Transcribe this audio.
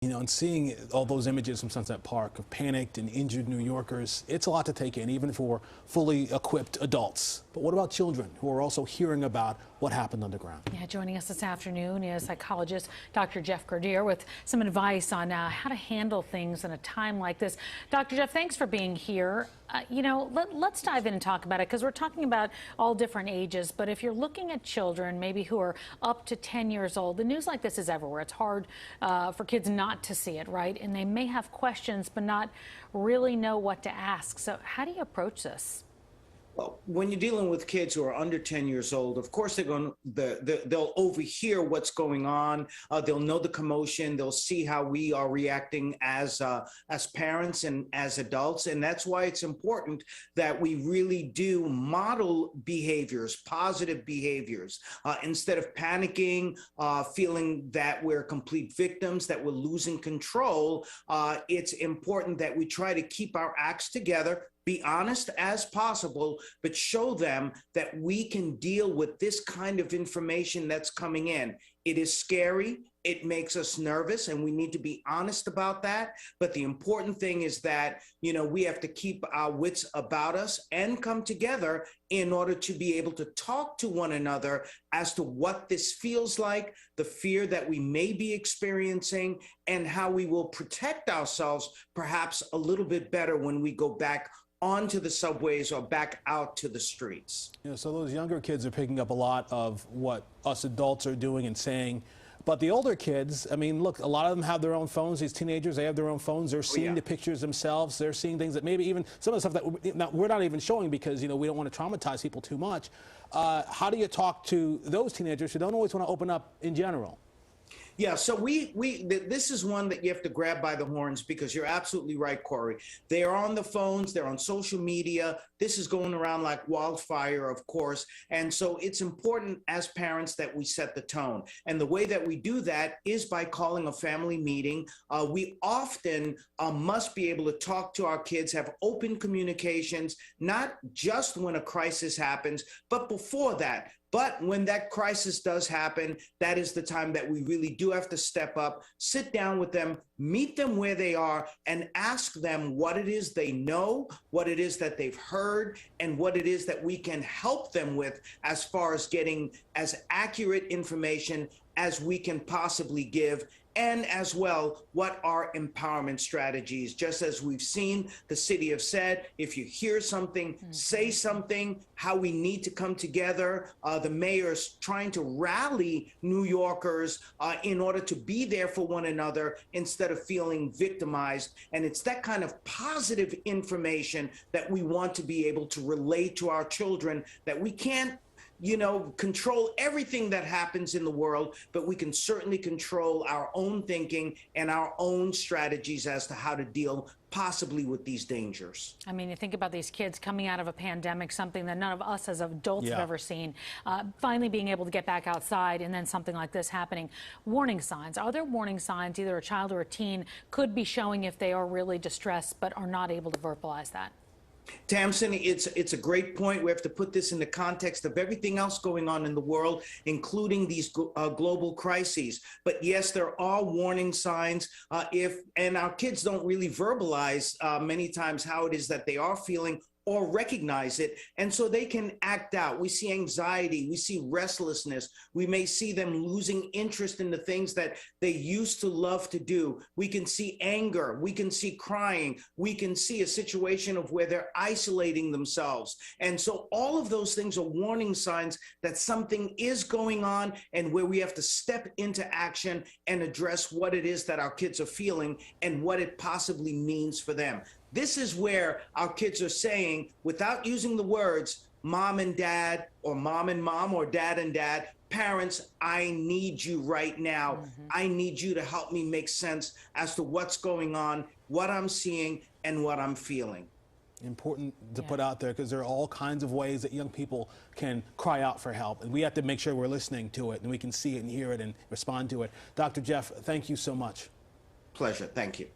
You know, and seeing all those images from Sunset Park of panicked and injured New Yorkers, it's a lot to take in, even for fully equipped adults. But what about children who are also hearing about what happened underground? Yeah, joining us this afternoon is psychologist Dr. Jeff Gardere with some advice on how to handle things in a time like this. Dr. Jeff, thanks for being here. Let's dive in and talk about it, because we're talking about all different ages. But if you're looking at children, maybe who are up to 10 years old, the news like this is everywhere. It's hard for kids not to see it, right? And they may have questions, but not really know what to ask. So how do you approach this? Well, when you're dealing with kids who are under 10 years old, of course they'll overhear what's going on. They'll know the commotion. They'll see how we are reacting as parents and as adults. And that's why it's important that we really do model behaviors, positive behaviors, instead of panicking, feeling that we're complete victims, that we're losing control. It's important that we try to keep our acts together, be honest as possible, but show them that we can deal with this kind of information that's coming in. It is scary. It makes us nervous, and we need to be honest about that. But the important thing is that, we have to keep our wits about us and come together in order to be able to talk to one another as to what this feels like, the fear that we may be experiencing, and how we will protect ourselves perhaps a little bit better when we go back onto the subways or back out to the streets. So those younger kids are picking up a lot of what us adults are doing and saying. But the older kids, I mean, look, a lot of them have their own phones. These teenagers, they have their own phones. They're seeing the pictures themselves. They're seeing things that maybe even some of the stuff that we're not even showing because, we don't want to traumatize people too much. How do you talk to those teenagers who don't always want to open up in general? Yeah, so this is one that you have to grab by the horns, because you're absolutely right, Corey. They are on the phones, they're on social media. This is going around like wildfire, of course. And so it's important as parents that we set the tone. And the way that we do that is by calling a family meeting. We often must be able to talk to our kids, have open communications, not just when a crisis happens, but before that. But when that crisis does happen, that is the time that we really do have to step up, sit down with them, meet them where they are, and ask them what it is they know, what it is that they've heard, and what it is that we can help them with as far as getting as accurate information as we can possibly give, and as well, what are empowerment strategies? Just as we've seen, the city have said, if you hear something, say something, how we need to come together. The mayor's trying to rally New Yorkers in order to be there for one another instead of feeling victimized. And it's that kind of positive information that we want to be able to relay to our children, that we can't control everything that happens in the world, but we can certainly control our own thinking and our own strategies as to how to deal possibly with these dangers. I mean, you think about these kids coming out of a pandemic, something that none of us as adults have ever seen, finally being able to get back outside, and then something like this happening. Warning signs. Are there warning signs either a child or a teen could be showing if they are really distressed but are not able to verbalize that? Tamsin, it's a great point. We have to put this in the context of everything else going on in the world, including these global crises. But yes, there are warning signs. And our kids don't really verbalize many times how it is that they are feeling or recognize it. And so they can act out. We see anxiety, we see restlessness. We may see them losing interest in the things that they used to love to do. We can see anger, we can see crying, we can see a situation of where they're isolating themselves. And so all of those things are warning signs that something is going on, and where we have to step into action and address what it is that our kids are feeling and what it possibly means for them. This is where our kids are saying, without using the words, mom and dad, or mom and mom, or dad and dad, parents, I need you right now. I need you to help me make sense as to what's going on, what I'm seeing, and what I'm feeling. Important to put out there, because there are all kinds of ways that young people can cry out for help, and we have to make sure we're listening to it and we can see it and hear it and respond to it. Dr. Jeff, thank you so much. Pleasure. Thank you.